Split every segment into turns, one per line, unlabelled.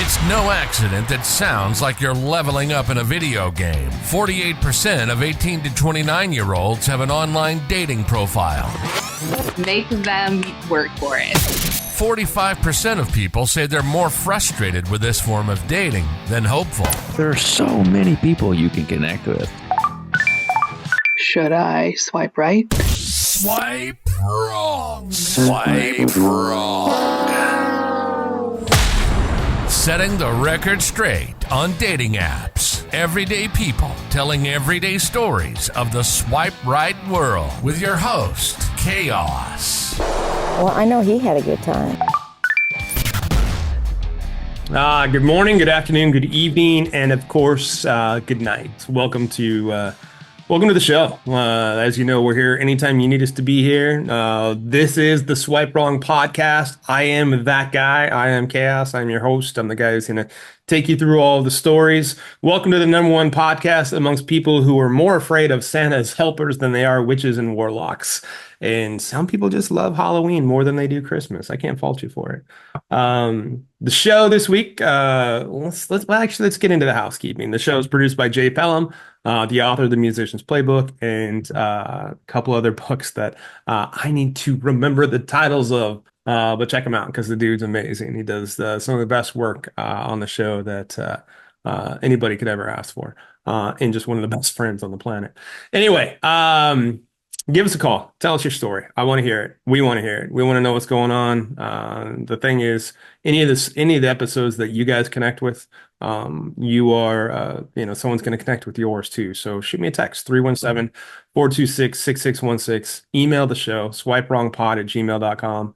It's no accident that sounds like you're leveling up in a video game. 48% of 18 to 29-year-olds have an online dating profile.
Make them work for it.
45% of people say they're more frustrated with this form of dating than hopeful.
There are so many people you can connect with.
Should I swipe right?
Swipe wrong. Swipe wrong. Setting the record straight on dating apps. Everyday people telling everyday stories of the swipe right world with your host, Koss.
Well, I know he had a good time.
Good morning, good afternoon, good evening, and of course, good night. Welcome to the show. As you know, we're here anytime you need us to be here. This is the Swipe Wrong podcast. I am that guy. I am Koss. I'm your host. I'm the guy who's going to take you through all the stories. Welcome to the number one podcast amongst people who are more afraid of Santa's helpers than they are witches and warlocks. And some people just love Halloween more than they do Christmas. I can't fault you for it. The show this week, let's get into the housekeeping. The show is produced by Jay Pelham, the author of The Musician's Playbook, and a couple other books that I need to remember the titles of. But check him out because the dude's amazing. He does some of the best work on the show that anybody could ever ask for, and just one of the best friends on the planet. Anyway, give us a call. Tell us your story. I want to hear it. We want to hear it. We want to know what's going on. The thing is, any of the episodes that you guys connect with, you are, someone's going to connect with yours too. So shoot me a text, 317-426-6616. Email the show, swipewrongpod@gmail.com.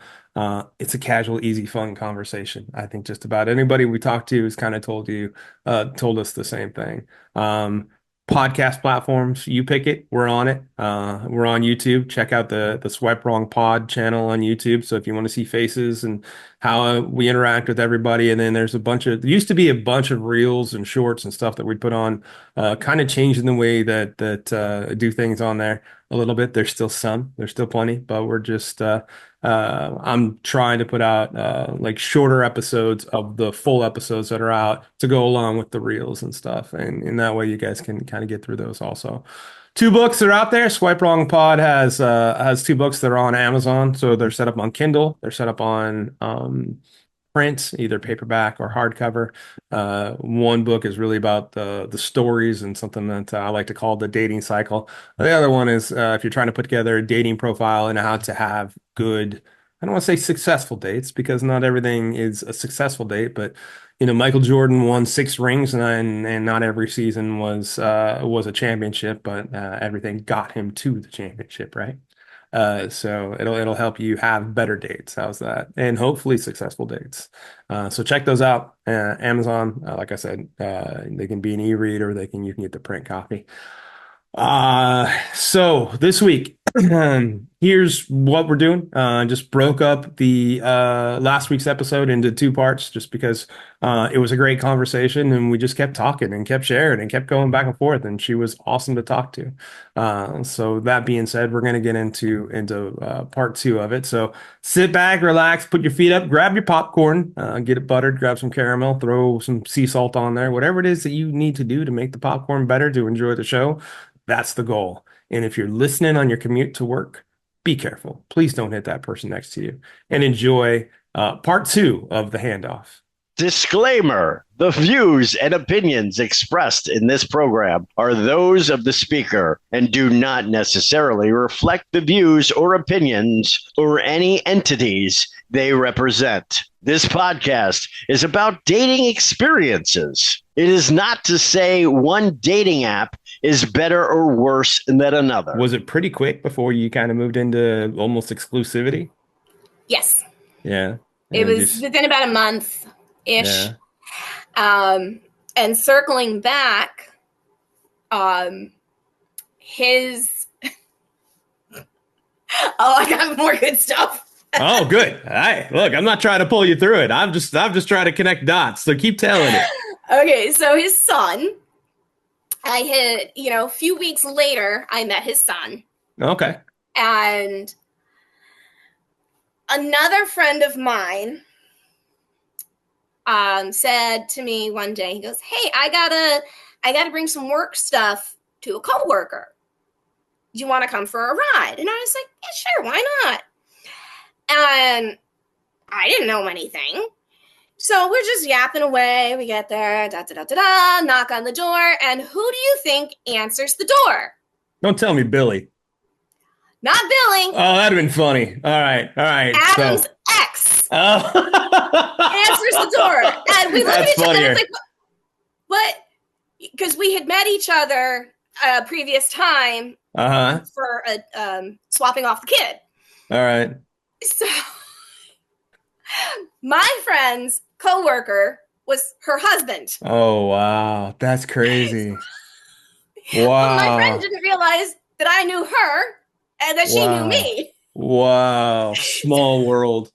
It's a casual, easy, fun conversation. I think just about anybody we talk to has kind of told us the same thing. Podcast platforms, you pick it. We're on it. We're on YouTube. Check out the Swipe Wrong Pod channel on YouTube. So if you want to see faces and how we interact with everybody, and then there used to be a bunch of reels and shorts and stuff that we'd put on, kind of changing the way that do things on there a little bit. There's still plenty, but we're just I'm trying to put out like shorter episodes of the full episodes that are out to go along with the reels and stuff, and in that way you guys can kind of get through those also. 2 books are out there. Swipe Wrong Pod has 2 books that are on Amazon, so they're set up on Kindle, they're set up on print, either paperback or hardcover. One book is really about the stories and something that I like to call the dating cycle. The other one is if you're trying to put together a dating profile and how to have good, I don't want to say successful dates, because not everything is a successful date, but Michael Jordan won 6 rings, and not every season was a championship, but everything got him to the championship, right? So it'll help you have better dates. How's that? And hopefully successful dates. So check those out. Amazon, like I said, they can be an e-reader, you can get the print copy. So this week, here's what we're doing. Just broke up the last week's episode into 2 parts just because it was a great conversation, and we just kept talking and kept sharing and kept going back and forth, and she was awesome to talk to. So that being said, we're going to get into part 2 of it. So sit back, relax, put your feet up, grab your popcorn, get it buttered, grab some caramel, throw some sea salt on there, whatever it is that you need to do to make the popcorn better to enjoy the show. That's the goal. And if you're listening on your commute to work, be careful. Please don't hit that person next to you, and enjoy part 2 of the handoff.
Disclaimer: the views and opinions expressed in this program are those of the speaker and do not necessarily reflect the views or opinions or any entities they represent. This podcast is about dating experiences. It is not to say one dating app is better or worse than another.
Was it pretty quick before you kind of moved into almost exclusivity?
Yes.
Yeah.
It was within about a month-ish. Yeah. And circling back, his... I got more good stuff.
Oh, good. All right. Look, I'm not trying to pull you through it. I'm just trying to connect dots. So keep telling it.
Okay. So his son, I had, a few weeks later, I met his son.
Okay.
And another friend of mine, said to me one day, he goes, "Hey, I gotta bring some work stuff to a coworker. Do you want to come for a ride?" And I was like, "Yeah, sure, why not?" And I didn't know anything. So we're just yapping away. We get there, knock on the door. And who do you think answers the door?
Don't tell me Billy.
Not Billy.
Oh, that'd have been funny. All right.
Adam's ex answers the door. And we look at each other and it's like, what? Because we had met each other a previous time for swapping off the kid.
All right.
So my friend's coworker was her husband.
Oh, wow. That's crazy. Wow.
Well, my friend didn't realize that I knew her and that she knew me.
Wow. Small world.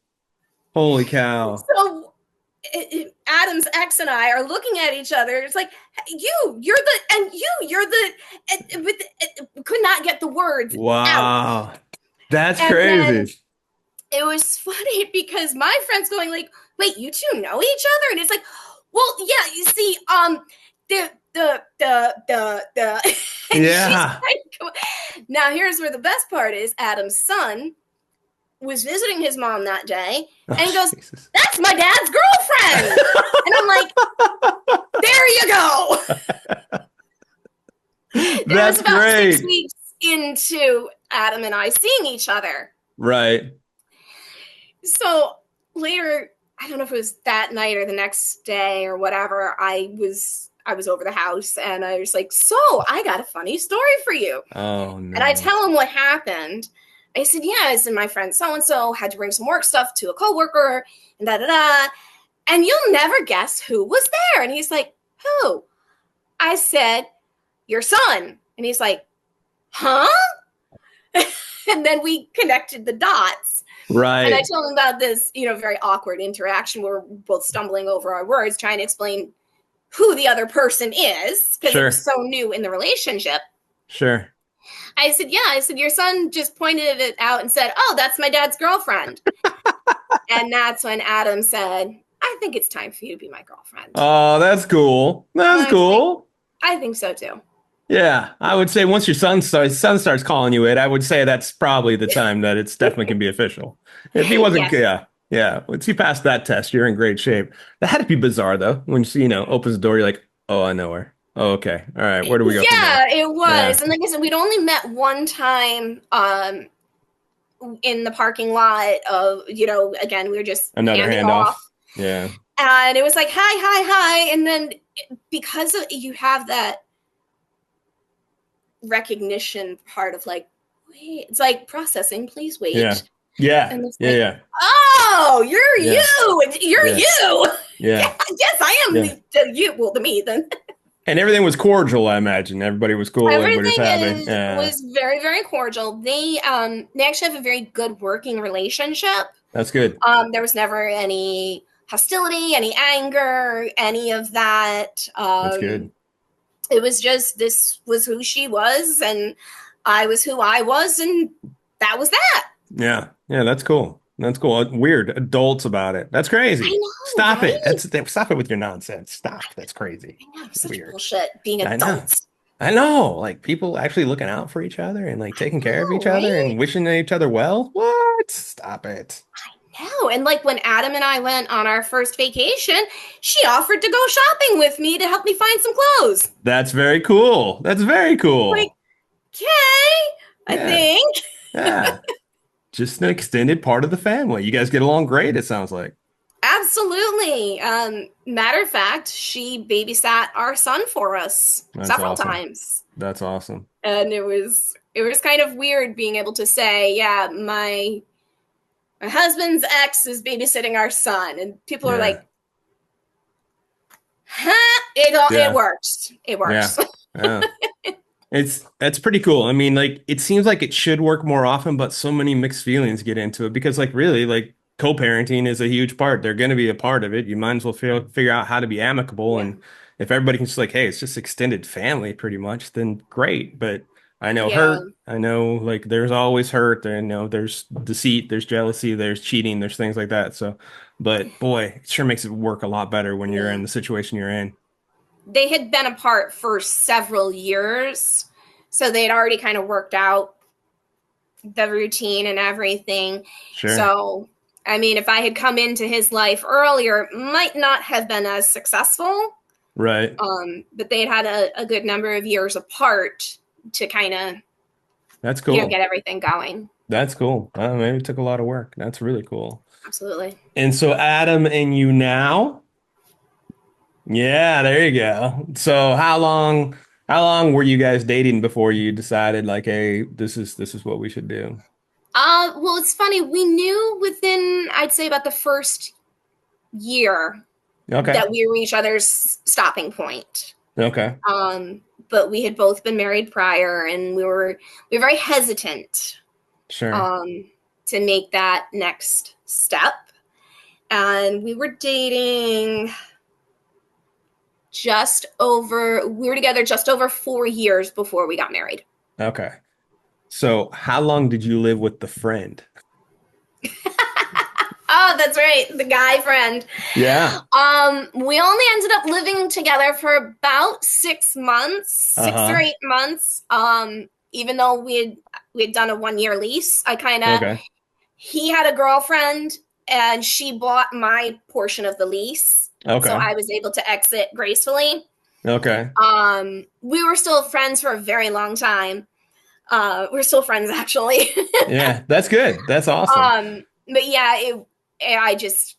Holy cow.
So Adam's ex and I are looking at each other. It's like, you're the, could not get the words out.
That's
and
crazy.
It was funny because my friend's going like, "Wait, you two know each other?" And it's like, "Well, yeah, you see, and
yeah.
like, now here's where the best part is. Adam's son was visiting his mom that day, and he goes,
Jesus.
"That's my dad's girlfriend." And I'm like, "There you go."
That's
about
great.
6 weeks into Adam and I seeing each other.
Right.
So later, I don't know if it was that night or the next day or whatever, I was over the house and I was like, "So I got a funny story for you."
Oh, no.
And I tell him what happened. I said, "Yeah," I said, "My friend so-and-so had to bring some work stuff to a coworker and da-da-da. And you'll never guess who was there." And he's like, "Who?" I said, "Your son." And he's like, "Huh?" And then we connected the dots.
Right.
And I told him about this, very awkward interaction where we're both stumbling over our words, trying to explain who the other person is, because it was so new in the relationship.
Sure.
I said, "Yeah." I said, "Your son just pointed it out and said, 'Oh, that's my dad's girlfriend.'" And that's when Adam said, "I think it's time for you to be my girlfriend."
Oh, that's cool. That's cool.
I think so too.
Yeah, I would say once your son starts calling you it, I would say that's probably the time that it's definitely can be official. If he wasn't, yeah. Once you pass that test, you're in great shape. That had to be bizarre though. When she, opens the door, you're like, "Oh, I know her. Oh, okay, all right. Where do we go?"
Yeah, it was. Yeah. And like I said, we'd only met one time in the parking lot of, again, we were just
another handoff. Yeah.
And it was like, hi. And then because you have that recognition part of like, wait, it's like processing, please wait.
Yeah.
And it's
like,
"Oh, you're you. You're you."
Yeah.
Yes, I am the you. Well, the me then.
And everything was cordial, I imagine. Everybody was cool. Everybody was happy.
Was very, very cordial. They actually have a very good working relationship.
That's good.
There was never any hostility, any anger, any of that.
That's good.
It was just, this was who she was, and I was who I was, and that was that.
Yeah, that's cool. That's cool. Weird adults about it. That's crazy.
I know,
Stop
right?
it. Stop it with your nonsense. Stop. That's crazy.
I know, such
weird
bullshit being adults.
I know. Like people actually looking out for each other and like taking care of each other and wishing each other well. What? Stop it.
No, and like when Adam and I went on our first vacation, she offered to go shopping with me to help me find some clothes.
That's very cool. That's very cool.
Like, okay, I think.
Yeah. Just an extended part of the family. You guys get along great, it sounds like.
Absolutely. Matter of fact, she babysat our son for us several times.
That's awesome.
And it was kind of weird being able to say, yeah, my husband's ex is babysitting our son, and people are like, "Huh? It works. It works."
Yeah. It's pretty cool. I mean, like it seems like it should work more often, but so many mixed feelings get into it because, like, really, like co-parenting is a huge part. They're going to be a part of it. You might as well figure out how to be amicable, and if everybody can just like, hey, it's just extended family, pretty much, then great. But I know hurt. I know like there's always hurt. And there's deceit, there's jealousy, there's cheating, there's things like that. So But boy, it sure makes it work a lot better when you're in the situation you're in.
They had been apart for several years, so they had already kind of worked out the routine and everything.
Sure.
So, I mean, if I had come into his life earlier, it might not have been as successful.
Right.
But they had a good number of years apart to kind of,
That's cool.
get everything going.
That's cool. Maybe it took a lot of work. That's really cool.
Absolutely.
And so Adam and you now? Yeah, there you go. So how long were you guys dating before you decided like, hey, this is what we should do?
Well, it's funny. We knew within, I'd say, about the first year that we were each other's stopping point.
Okay.
But we had both been married prior, and we were very hesitant.
Sure.
To make that next step. And we were dating we were together just over 4 years before we got married.
Okay. So how long did you live with the friend?
Oh, that's right. The guy friend.
Yeah.
We only ended up living together for about 6 months, 6 or 8 months. Even though we had done a 1-year lease, he had a girlfriend and she bought my portion of the lease.
Okay.
So I was able to exit gracefully.
Okay.
We were still friends for a very long time. We're still friends, actually.
Yeah, that's good. That's awesome.
But yeah, I just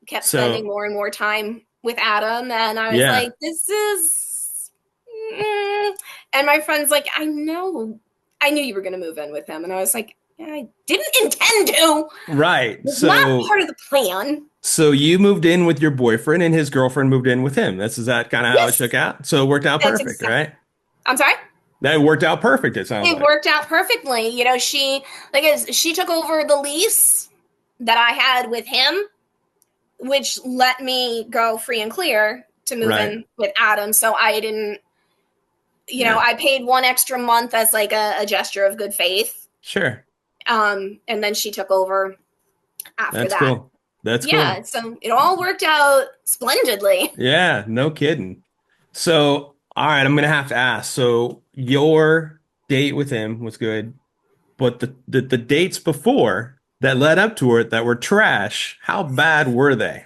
kept spending more and more time with Adam, and I was like, this is... And my friend's like, I knew you were going to move in with him. And I was like, I didn't intend to.
Right.
It's not part of the plan.
So you moved in with your boyfriend and his girlfriend moved in with him. Is that kind of how it shook out? So it worked out perfect, right?
I'm sorry?
That worked out perfect, it sounds like.
It worked out perfectly. She took over the lease that I had with him, which let me go free and clear to move in with Adam. So I didn't, I paid 1 extra month as like a gesture of good faith.
Sure.
And then she took over after that.
That's cool. That's cool.
Yeah, so it all worked out splendidly.
Yeah, no kidding. So, all right, I'm going to have to ask. So your date with him was good, but the dates before that led up to it that were trash, how bad were they?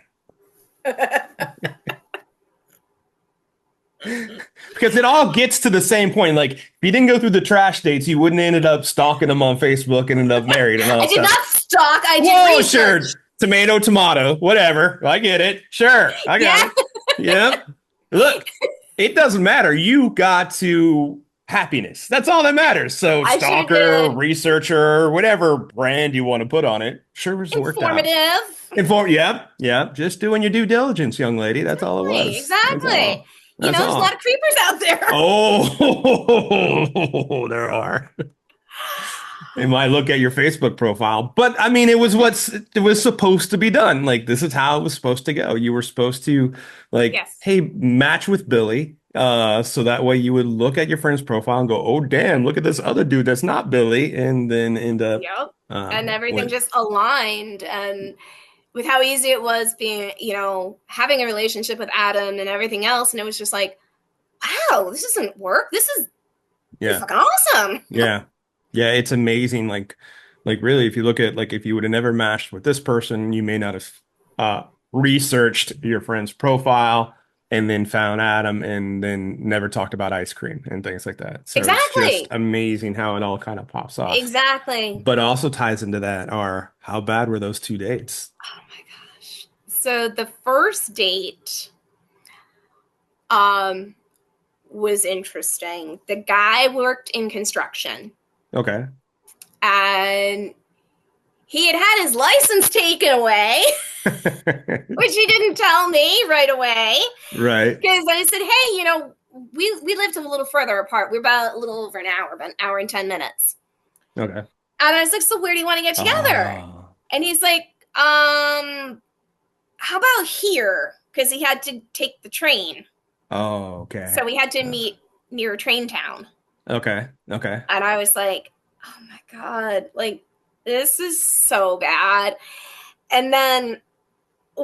Because it all gets to the same point. Like, if you didn't go through the trash dates, you wouldn't ended up stalking them on Facebook and ended up married and all
I
that
did
stuff.
not stalk. I did research.
Sure. Tomato, whatever. I get it. Sure. I got it. Yep. Look, it doesn't matter. You got to happiness. That's all that matters. So stalker, researcher, whatever brand you want to put on it. Sure was worked out. Informative. Yep. Just doing your due diligence, young lady. That's all it was.
Exactly. There's a lot of creepers out there.
Oh, there are. They might look at your Facebook profile, but I mean, it was supposed to be done. Like, this is how it was supposed to go. You were supposed to hey, match with Billy. So that way you would look at your friend's profile and go, oh, damn, look at this other dude that's not Billy. And then end up. Yep.
And everything just aligned. And with how easy it was being, having a relationship with Adam and everything else. And it was just like, wow, this doesn't work. This is fucking awesome.
Yeah. Yeah, it's amazing. Like really, if you look at if you would have never matched with this person, you may not have researched your friend's profile and then found Adam and then never talked about ice cream and things like that. So
exactly.
It's just amazing how it all kind of pops off.
Exactly.
But also ties into that are how bad were those 2 dates?
Oh my gosh. So the first date was interesting. The guy worked in construction.
Okay.
And he had his license taken away, which he didn't tell me right away.
Right.
Because I said, hey, we lived a little further apart. We're about a little over an hour, about an hour and 10 minutes.
Okay.
And I was like, so where do you want to get together? And he's like, how about here? Because he had to take the train.
Oh, okay.
So we had to meet near a train town.
Okay. And
I was like, oh my God, this is so bad. And then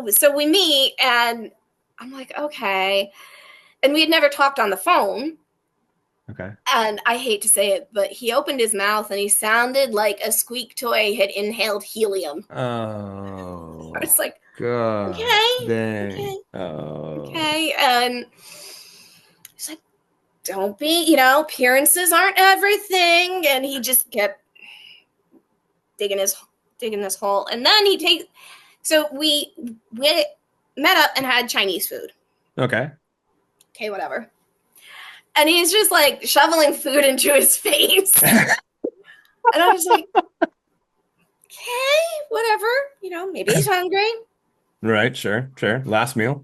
So we meet, and I'm like, okay. And we had never talked on the phone.
Okay.
And I hate to say it, but he opened his mouth and he sounded like a squeak toy had inhaled helium.
Oh.
I was like,
God.
okay.
Dang.
Okay.
Oh.
Okay. And he's like, don't be, appearances aren't everything. And he just kept digging this hole. And then so we met up and had Chinese food.
Okay.
Okay, whatever. And he's just like shoveling food into his face. And I was like, okay, whatever. Maybe he's hungry.
Right, sure. Last meal.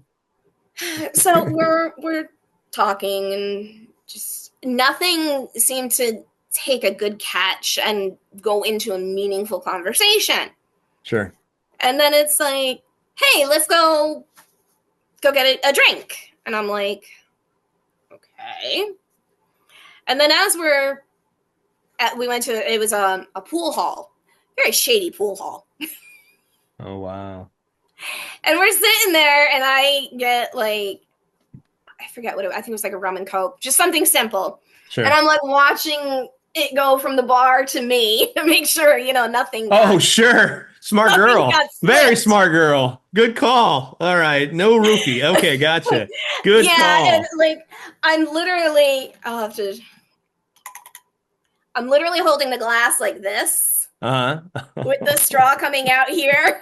So we're talking, and just nothing seemed to take a good catch and go into a meaningful conversation.
Sure.
And then it's like, hey, let's go get a drink. And I'm like, okay. And then as we went to, it was a pool hall, very shady pool hall.
Oh, wow.
And we're sitting there, and I get like, I forget what I think it was like a rum and coke, just something simple.
Sure.
And I'm like watching it go from the bar to me to make sure, nothing.
Oh, sure. Smart girl. Very smart girl. Good call. All right. No roofie. Okay. Gotcha. Good call.
Yeah. And like, I'm literally holding the glass like this. With the straw coming out here.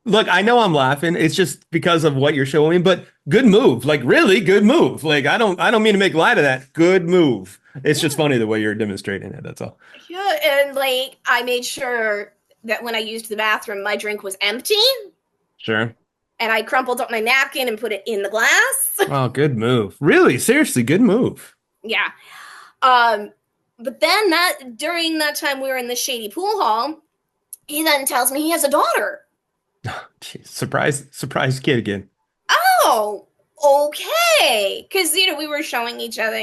Look, I know I'm laughing. It's just because of what you're showing me, but good move. Like, really good move. Like, I don't mean to make light of that. Good move. It's just funny the way you're demonstrating it. That's all.
Yeah. And like, I made sure that when I used the bathroom, my drink was empty. Sure. And I crumpled up my napkin and put it in the glass.
Oh, good move. Really? Seriously, good move.
Yeah. But then during that time we were in the shady pool hall, he then tells me he has a daughter.
Geez, surprise kid again.
Oh, okay. Because, we were showing each other,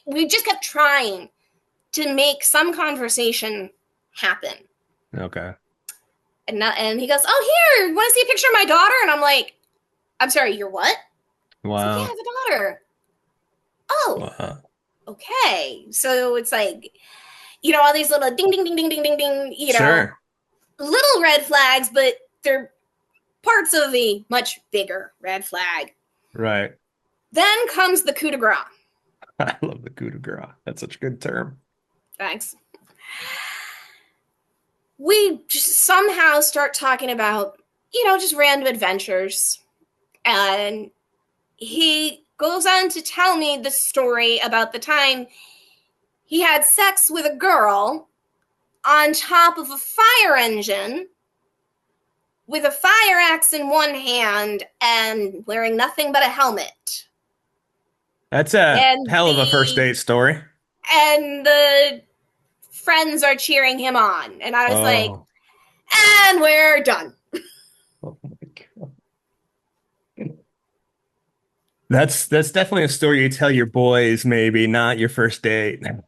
we just kept trying to make some conversation happen.
Okay.
And he goes, oh, here, you want to see a picture of my daughter? And I'm like, I'm sorry, you're what?
Wow.
Like, yeah, I have a daughter. Oh, wow. Okay. So it's like, all these little ding, ding, ding, ding, ding, ding, ding,
sure.
Little red flags, but they're parts of a much bigger red flag.
Right.
Then comes the coup de grace.
I love the coup de grace. That's such a good term.
Thanks. We just somehow start talking about, just random adventures. And he goes on to tell me the story about the time he had sex with a girl on top of a fire engine with a fire axe in one hand and wearing nothing but a helmet.
That's a hell of a first date story.
And the friends are cheering him on. And I was like, and we're done.
Oh my God. That's definitely a story you tell your boys, maybe, not your first date. Yeah.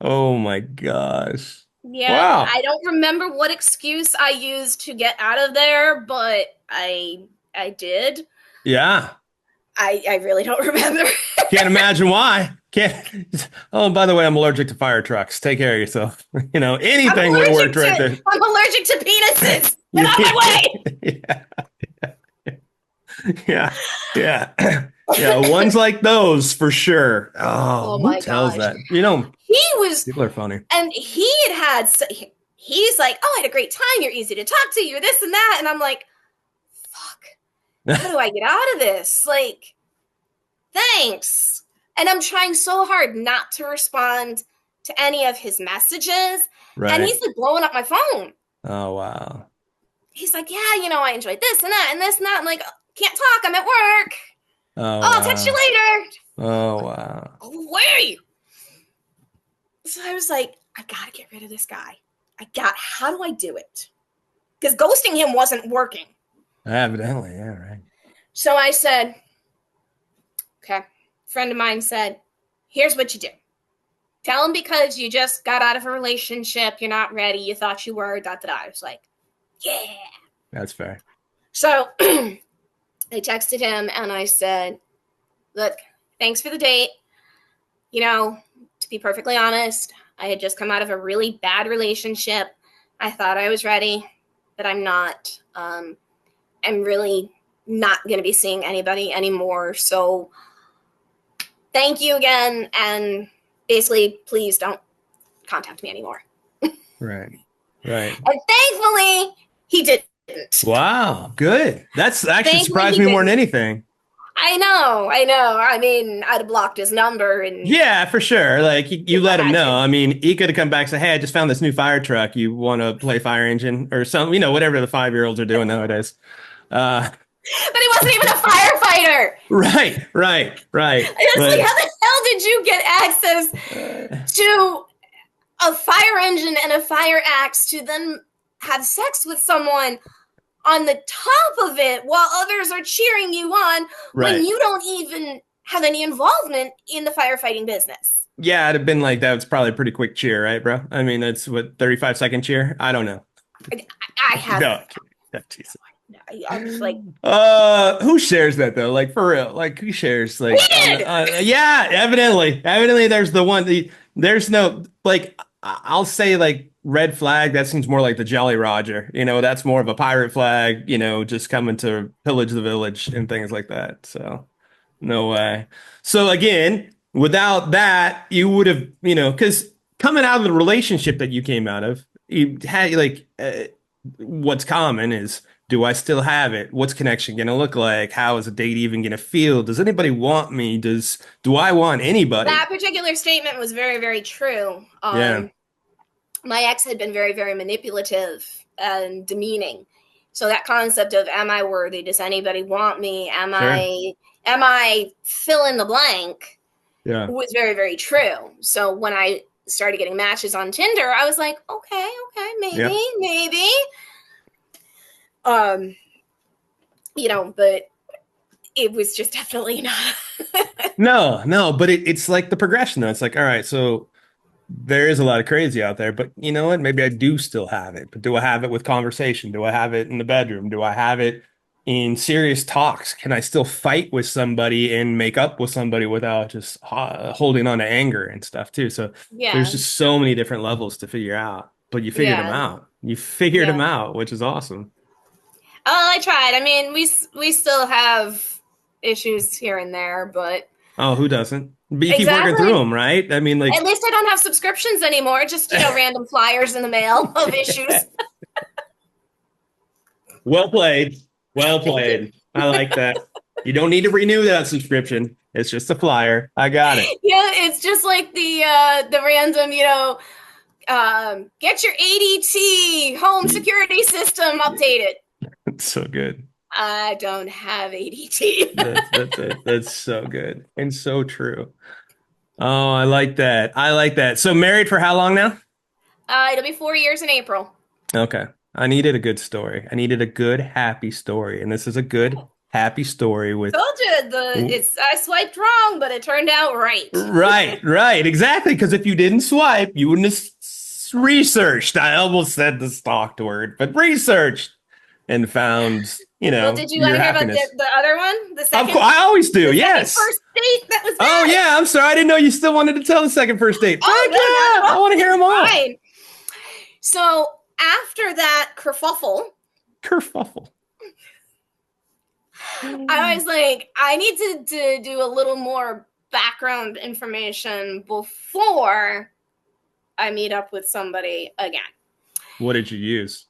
Oh my gosh.
Yeah,
wow.
I don't remember what excuse I used to get out of there, but I did.
Yeah.
I really don't remember.
Can't imagine why. Can't. Oh, by the way, I'm allergic to fire trucks. Take care of yourself. Anything would have worked right there.
I'm allergic to penises. Get out of my way. Yeah. Ones like those for sure. Oh my who tells gosh. That? He was.
People are funny.
And he's like, oh, I had a great time. You're easy to talk to. You're this and that. And I'm like, fuck. How do I get out of this? Like, thanks. And I'm trying so hard not to respond to any of his messages. Right. And he's like blowing up my phone.
Oh, wow.
He's like, yeah, I enjoyed this and that and this and that. I'm like, can't talk. I'm at work.
Oh,
I'll text you later.
Oh, wow.
Where are you? So I was like, I gotta get rid of this guy. How do I do it? Because ghosting him wasn't working.
Evidently, yeah, right.
So I said, okay. A friend of mine said, here's what you do. Tell him because you just got out of a relationship, you're not ready, you thought you were, I was like, yeah.
That's fair.
So I texted him and I said, look, thanks for the date. You know, to be perfectly honest, I had just come out of a really bad relationship. I thought I was ready, but I'm not. I'm really not going to be seeing anybody anymore. So thank you again. And basically, please don't contact me anymore.
Right. Right.
And thankfully, he didn't.
Wow. Good. That's actually
Thankfully,
surprised
he
me more than
didn't.
anything.
I know. I mean, I'd have blocked his number and
Yeah, for sure. Like you let him know.
Imagine.
I mean, he could have come back and said, "Hey, I just found this new fire truck. You want to play fire engine or something?" You know, whatever the 5-year-olds are doing nowadays.
but he wasn't even a firefighter.
Right.
It's like, how the hell did you get access to a fire engine and a fire axe to then have sex with someone on the top of it while others are cheering you on when you don't even have any involvement in the firefighting business?
Yeah, it'd have been like that. Was probably a pretty quick cheer, right, bro? I mean, that's what 35-second cheer. I don't know.
I have.
No, Jesus.
I'm just like,
who shares that though? Like for real? Like who shares? Like,
we did!
yeah, evidently, there's the one. There's no like. I'll say like red flag. That seems more like the Jolly Roger. You know, that's more of a pirate flag. You know, just coming to pillage the village and things like that. So no way. So again, without that, you would have, you know, because coming out of the relationship that you came out of, you had like what's common is, do I still have it? What's connection going to look like? How is a date even going to feel? Does anybody want me? Do I want anybody?
that particular statement was very, very true.
Yeah.
My ex had been very, very manipulative and demeaning. So that concept of, am I worthy? Does anybody want me? Am I fill in the blank?
Yeah.
Was very, very true. So when I started getting matches on Tinder, I was like, okay, maybe. You know, but it was just definitely not.
No, but it's like the progression though. It's like, all right, so there is a lot of crazy out there, but you know what? Maybe I do still have it. But do I have it with conversation? Do I have it in the bedroom? Do I have it in serious talks? Can I still fight with somebody and make up with somebody without just holding on to anger and stuff too? So there's just so many different levels to figure out, but you figured them out. You figured them out, which is awesome.
Oh, I tried. I mean, we still have issues here and there, but
oh, who doesn't? But you keep working through them, right? I mean, like
at least I don't have subscriptions anymore. Just, you know, random flyers in the mail of issues.
Well played. I like that. You don't need to renew that subscription. It's just a flyer. I got it.
Yeah, it's just like the random, you know, get your ADT home security system updated.
It's so good.
I don't have ADT.
That's so good and so true. Oh, I like that. So married for how long now?
It'll be 4 years in April.
Okay. I needed a good story. I needed a good, happy story. And this is a good, happy story with...
Told you, I swiped wrong, but it turned out right.
Right. Exactly. Because if you didn't swipe, you wouldn't have researched. I almost said the stalked word, but researched and found... You know,
well, did you want to hear about the other one? The second?
I always do. Yes.
First date that was bad.
Oh yeah, I'm sorry. I didn't know you still wanted to tell the second first date. I want to hear them all.
Fine. So after that kerfuffle, I was like, I need to do a little more background information before I meet up with somebody again.
What did you use?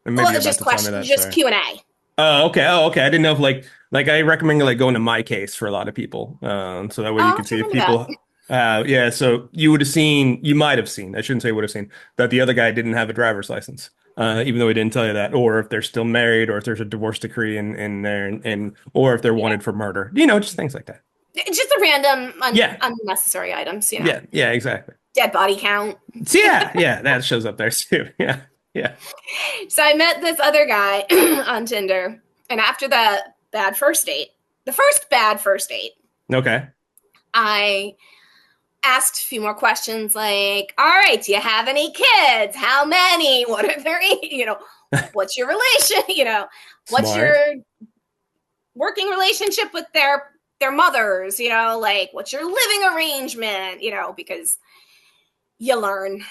Well, just questions, just Q&A.
Oh, okay. I didn't know if like I recommend like going to My Case for a lot of people, so that way you can see if people. Yeah, so you might have seen. I shouldn't say would have seen that the other guy didn't have a driver's license, even though he didn't tell you that, or if they're still married, or if there's a divorce decree in there, and or if they're wanted for murder. You know, just things like that.
Just a random unnecessary items. You know.
Yeah, exactly.
Dead body count.
Yeah, that shows up there too. Yeah.
So I met this other guy on Tinder, and after the first bad first date,
okay,
I asked a few more questions like, all right, do you have any kids? How many? What are their, what's your relation? What's
Smart.
your working relationship with their mothers? Like, what's your living arrangement? Because you learn,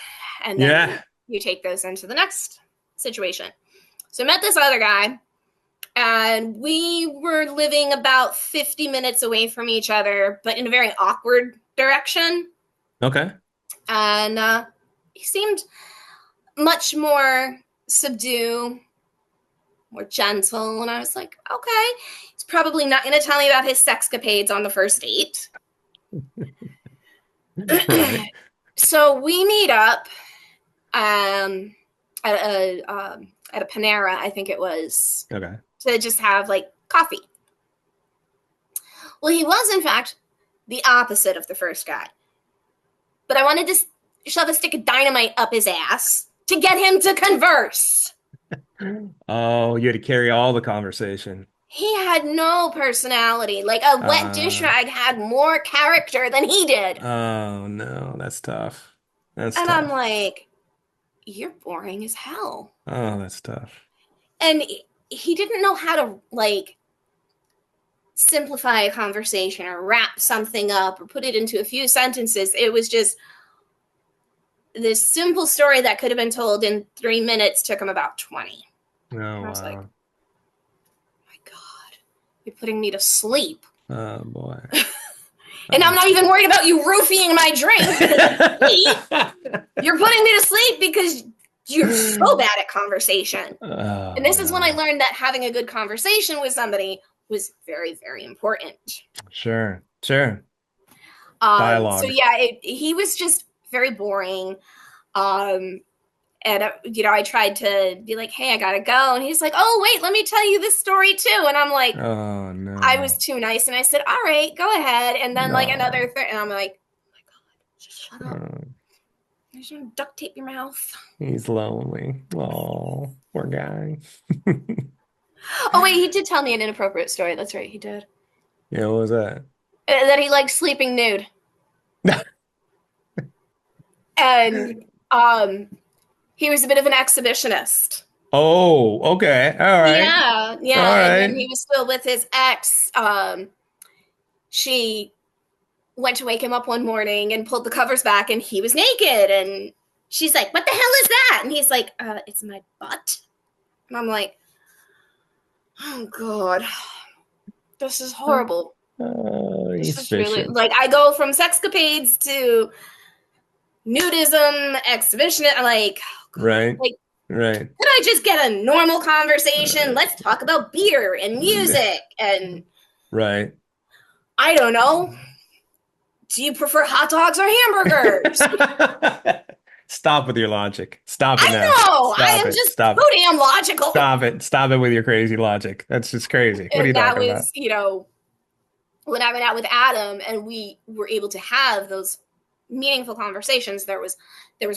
and then you take those into the next situation. So I met this other guy, and we were living about 50 minutes away from each other, but in a very awkward direction.
Okay.
And he seemed much more subdued, more gentle. And I was like, okay, he's probably not going to tell me about his sexcapades on the first date.
Right.
So we meet up at a Panera, I think it was.
Okay.
To just have like coffee. Well, he was in fact the opposite of the first guy. But I wanted to shove a stick of dynamite up his ass to get him to converse.
Oh, you had to carry all the conversation.
He had no personality. Like a wet dish rag had more character than he did.
Oh no, that's tough. That's
and
tough.
I'm like, you're boring as hell.
Oh, that's tough.
And he didn't know how to like simplify a conversation or wrap something up or put it into a few sentences. It was just this simple story that could have been told in 3 minutes took him about 20.
Oh,
I was
wow.
like, my God, you're putting me to sleep.
Oh boy.
And I'm not even worried about you roofing my drink. You're putting me to sleep because you're so bad at conversation.
Oh,
and this is when I learned that having a good conversation with somebody was very, very important.
Sure. Dialogue.
So yeah, he was just very boring. And I tried to be like, hey, I gotta go. And he's like, oh, wait, let me tell you this story too. And I'm like,
oh no.
I was too nice. And I said, all right, go ahead. And then like another thing. And I'm like, oh my God, just shut up. You should duct tape your mouth.
He's lonely. Oh, poor guy.
Oh, wait, he did tell me an inappropriate story. That's right, he did.
Yeah, what was that?
That he liked sleeping nude. And he was a bit of an exhibitionist.
Oh, okay. All right.
Yeah.
All
And
right.
when he was still with his ex, she went to wake him up one morning and pulled the covers back, and he was naked. And she's like, what the hell is that? And he's like, it's my butt. And I'm like, oh God, this is horrible.
He's
This is
fishing.
really, like, I go from sexcapades to nudism, exhibition. I'm like, oh God,
Right.
like,
Right.
could I just get a normal conversation? Let's talk about beer and music and
Right.
I don't know. Do you prefer hot dogs or hamburgers?
Stop with your logic. Stop it
I
now.
know.
Stop
I am
it.
just
Stop
so damn logical.
Stop it. Stop it with your crazy logic. That's just crazy. What are you
And that
talking
was,
about?
when I went out with Adam and we were able to have those meaningful conversations, there was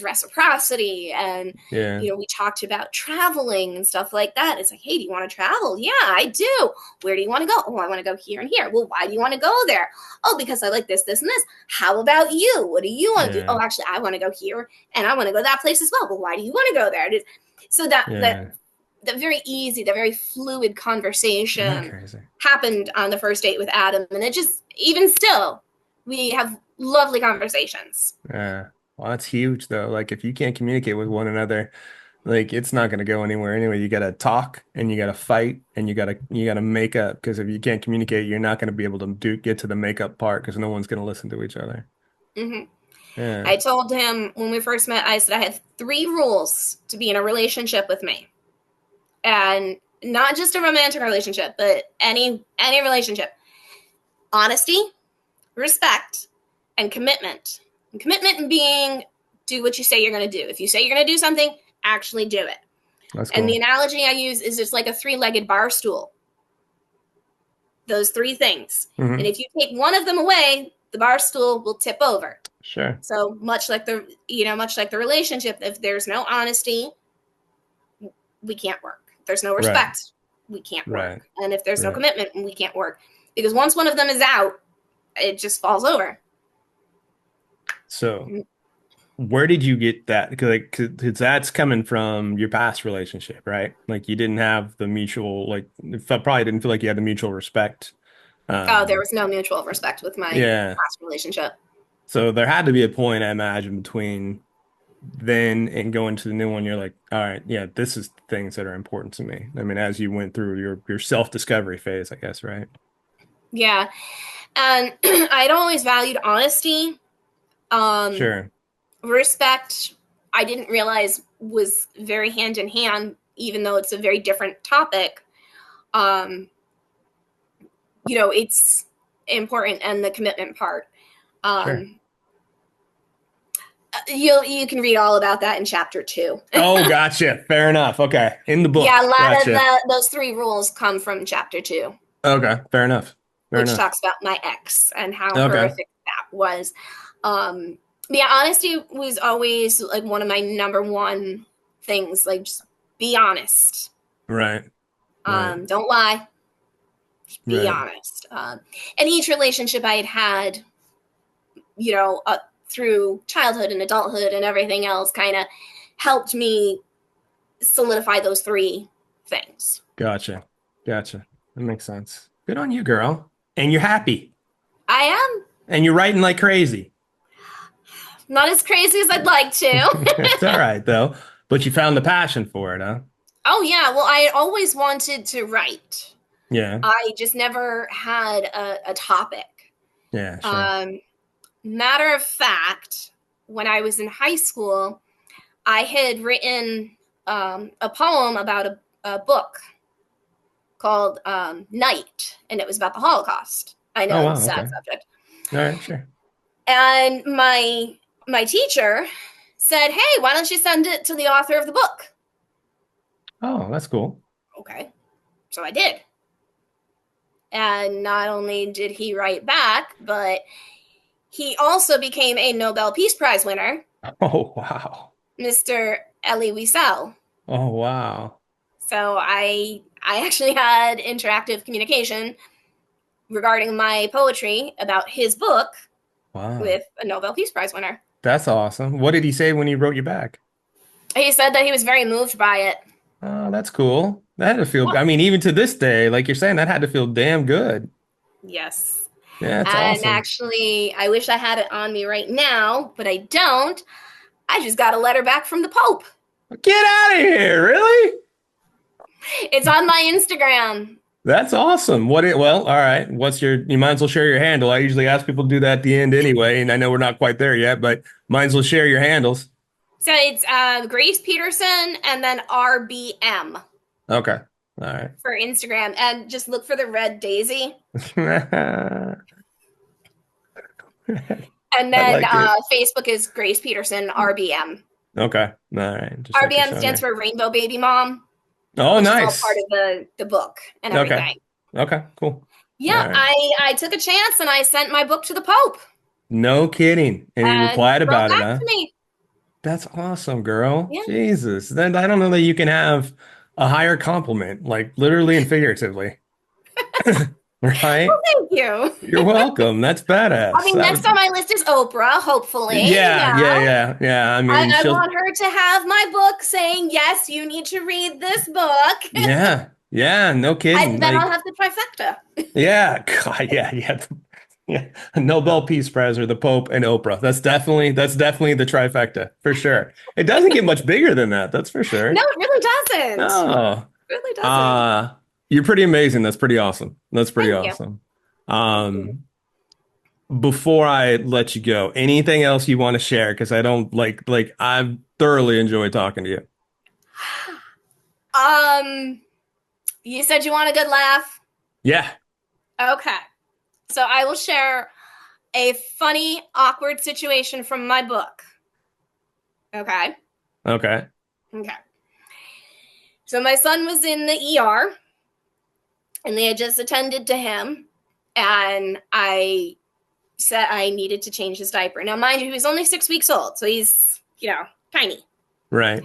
reciprocity, and
Yeah.
we talked about traveling and stuff like that. It's like, hey, do you want to travel? Yeah, I do. Where do you want to go? Oh, I want to go here and here. Well, why do you want to go there? Oh, because I like this, this, and this. How about you? What do you want to do? Oh, actually, I want to go here and I want to go that place as well. Well, why do you want to go there? So that very easy, that very fluid conversation happened on the first date with Adam, and it just, even still, we have lovely conversations.
Yeah. Well, that's huge though. Like if you can't communicate with one another, like it's not going to go anywhere anyway. You got to talk and you got to fight and you got to make up, because if you can't communicate, you're not going to be able to get to the makeup part, because no one's going to listen to each other.
Mm-hmm.
Yeah.
I told him when we first met, I said I had 3 rules to be in a relationship with me. And not just a romantic relationship, but any relationship. Honesty, respect, and commitment. And commitment being, do what you say you're going to do. If you say you're going to do something, actually do it.
That's cool.
And the analogy I use is just like a 3-legged bar stool. Those 3 things.
Mm-hmm.
And if you take one of them away, the bar stool will tip over.
Sure.
So much like the relationship, if there's no honesty, we can't work. If there's no respect, we can't work. And if there's no commitment, we can't work. Because once one of them is out, it just falls over.
So where did you get that? Because that's coming from your past relationship, right? Like you didn't have the mutual, like probably didn't feel like you had the mutual respect.
Oh, there was no mutual respect with my
Yeah.
past relationship.
So there had to be a point, I imagine, between then and going to the new one. You're like, all right, yeah, this is things that are important to me. I mean, as you went through your self-discovery phase, I guess, right?
Yeah. And I'd always valued honesty.
Sure.
Respect, I didn't realize was very hand in hand, even though it's a very different topic. It's important, and the commitment part.
Sure.
You can read all about that in chapter 2.
Oh, gotcha. Fair enough. Okay. In the book.
Yeah, a lot
Gotcha.
of those 3 rules come from chapter 2.
Okay. Fair enough.
Which talks about my ex and how
Okay.
horrific that was. Yeah, honesty was always like one of my number one things. Like, just be honest.
Right.
Don't lie. Just be
Right.
honest. And each relationship I had, through childhood and adulthood and everything else, kind of helped me solidify those 3 things.
Gotcha. That makes sense. Good on you, girl. And you're happy.
I am.
And you're writing like crazy.
Not as crazy as I'd like to.
It's all right, though. But you found the passion for it, huh?
Oh, yeah. Well, I always wanted to write.
Yeah.
I just never had a topic.
Yeah, sure.
Matter of fact, when I was in high school, I had written a poem about a book called Night, and it was about the Holocaust. I know,
Oh, wow,
it's a sad
okay.
subject.
All right, sure.
And my teacher said, hey, why don't you send it to the author of the book?
Oh, that's cool.
Okay. So I did. And not only did he write back, but he also became a Nobel Peace Prize winner,
Oh, wow.
Mr. Elie Wiesel.
Oh, wow.
So I actually had interactive communication regarding my poetry about his book
Wow.
with a Nobel Peace Prize winner.
That's awesome. What did he say when he wrote you back?
He said that he was very moved by it.
Oh, that's cool. That had to feel, I mean, even to this day, like you're saying, that had to feel damn good.
Yes.
Yeah, that's
And
awesome.
actually, I wish I had it on me right now, but I don't. I just got a letter back from the Pope.
Get out of here, really?
It's on my Instagram.
That's awesome. Well, all right. You might as well share your handle. I usually ask people to do that at the end anyway, and I know we're not quite there yet, but might as well share your handles.
So it's Grace Peterson and then RBM
Okay. All right.
for Instagram. And just look for the red daisy. And then Facebook is Grace Peterson, RBM.
Okay. All right. Just making
RBM
sure
stands
there.
for Rainbow Baby Mom.
Oh,
which
nice.
is all part of the book and everything.
Okay, cool.
Yeah,
Right.
I took a chance and I sent my book to the Pope.
No kidding. And he replied
wrote
about it,
back
huh?
to me.
That's awesome, girl.
Yeah.
Jesus. Then I don't know that you can have a higher compliment, like literally and figuratively. Right?
Well, thank you.
You're welcome. That's badass.
I mean, next on my list is Oprah, hopefully.
Yeah. I mean,
I want her to have my book saying, yes, you need to read this book.
yeah, no kidding.
Then
Like,
I'll have the trifecta.
yeah, God, yeah. Nobel Peace Prize or the Pope and Oprah. That's definitely the trifecta for sure. It doesn't get much bigger than that. That's for sure.
No, it really doesn't.
No.
It really doesn't.
You're pretty amazing. That's pretty awesome. That's pretty
Thank you.
awesome. Before I let you go, anything else you want to share? Because I don't like I've thoroughly enjoyed talking to you.
You said you want a good laugh?
Yeah.
Okay. So I will share a funny, awkward situation from my book. Okay.
Okay.
So my son was in the ER and they had just attended to him, and I said I needed to change his diaper. Now, mind you, he was only 6 weeks old, so he's, tiny.
Right.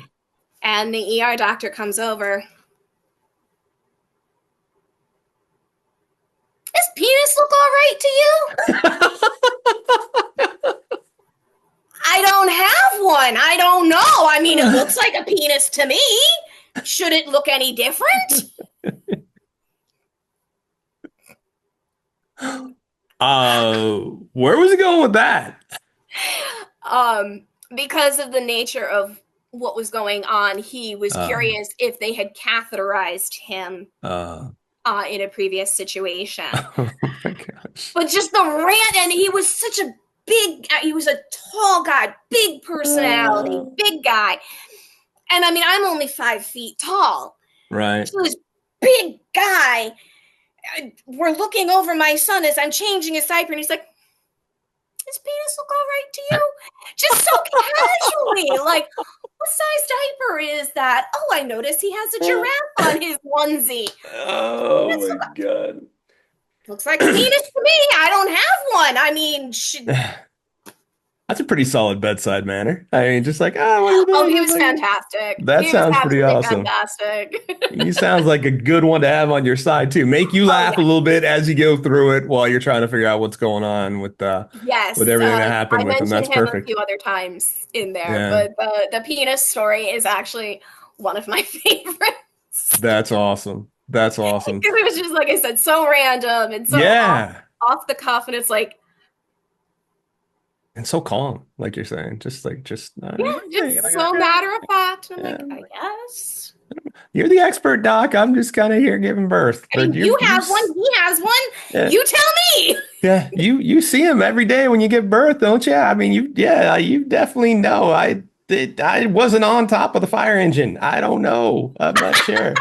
And the ER doctor comes over. Does penis look all right to you? again. I don't know. I mean, it looks like a penis to me. Should it look any different?
Where was he going with that?
Because of the nature of what was going on, he was curious if they had catheterized him in a previous situation.
Oh my gosh.
But just the rant, and he was such a he was a tall guy, big personality, big guy. And I mean, I'm only 5 feet tall.
Right.
So this big guy, we're looking over my son as I'm changing his diaper, and he's like, "His penis look all right to you?" Just so casually, like, "What size diaper is that? Oh, I notice he has a giraffe on his onesie."
Oh my God.
Looks like a penis to me. I don't have one. I mean,
that's a pretty solid bedside manner. I mean, just like, what are you doing?
Oh, he was fantastic.
That sounds pretty awesome.
Fantastic.
He sounds like a good one to have on your side too. Make you laugh a little bit as you go through it while you're trying to figure out what's going on with with everything that happened with him. That's
I mentioned him
perfect.
a few other times in there, but the penis story is actually one of my favorites.
That's awesome. That's awesome.
Because it was just, like I said, so random and so off the cuff, and it's like,
and so calm, like you're saying, just so
matter of fact. I'm like, I guess
you're the expert, Doc. I'm just kind of here giving birth.
I mean, you have one. He has one.
Yeah.
You tell me.
Yeah, you see him every day when you give birth, don't you? I mean, you definitely know. I wasn't on top of the fire engine. I don't know. I'm not sure.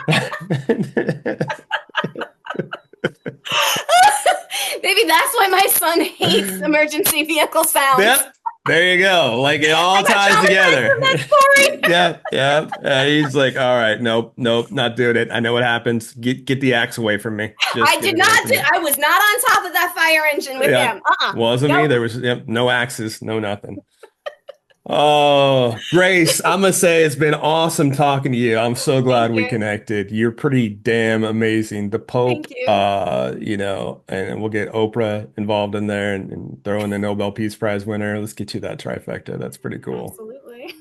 Maybe that's why my son hates emergency vehicle sounds.
Yep. There you go. Like it all ties together. Yeah. He's like, all right, nope, not doing it. I know what happens. Get the axe away from me.
I was not on top of that fire engine with him.
Wasn't me. There was no axes, no nothing. Oh, Grace, I'm going to say it's been awesome talking to you. I'm so glad we connected. You're pretty damn amazing. The Pope, and we'll get Oprah involved in there and throw in the Nobel Peace Prize winner. Let's get you that trifecta. That's pretty cool.
Absolutely.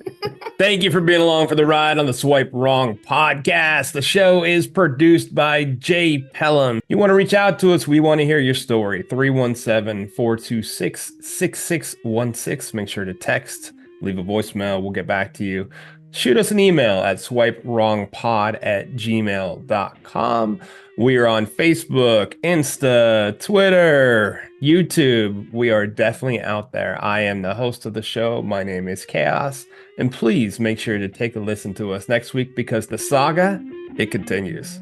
Thank you for being along for the ride on the Swipe Wrong podcast. The show is produced by Jay Pelham. You want to reach out to us? We want to hear your story. 317-426-6616. Make sure to text. Leave a voicemail. We'll get back to you. Shoot us an email at swipewrongpod@gmail.com. We are on Facebook, Insta, Twitter, YouTube. We are definitely out there. I am the host of the show. My name is Chaos. And please make sure to take a listen to us next week because the saga, it continues.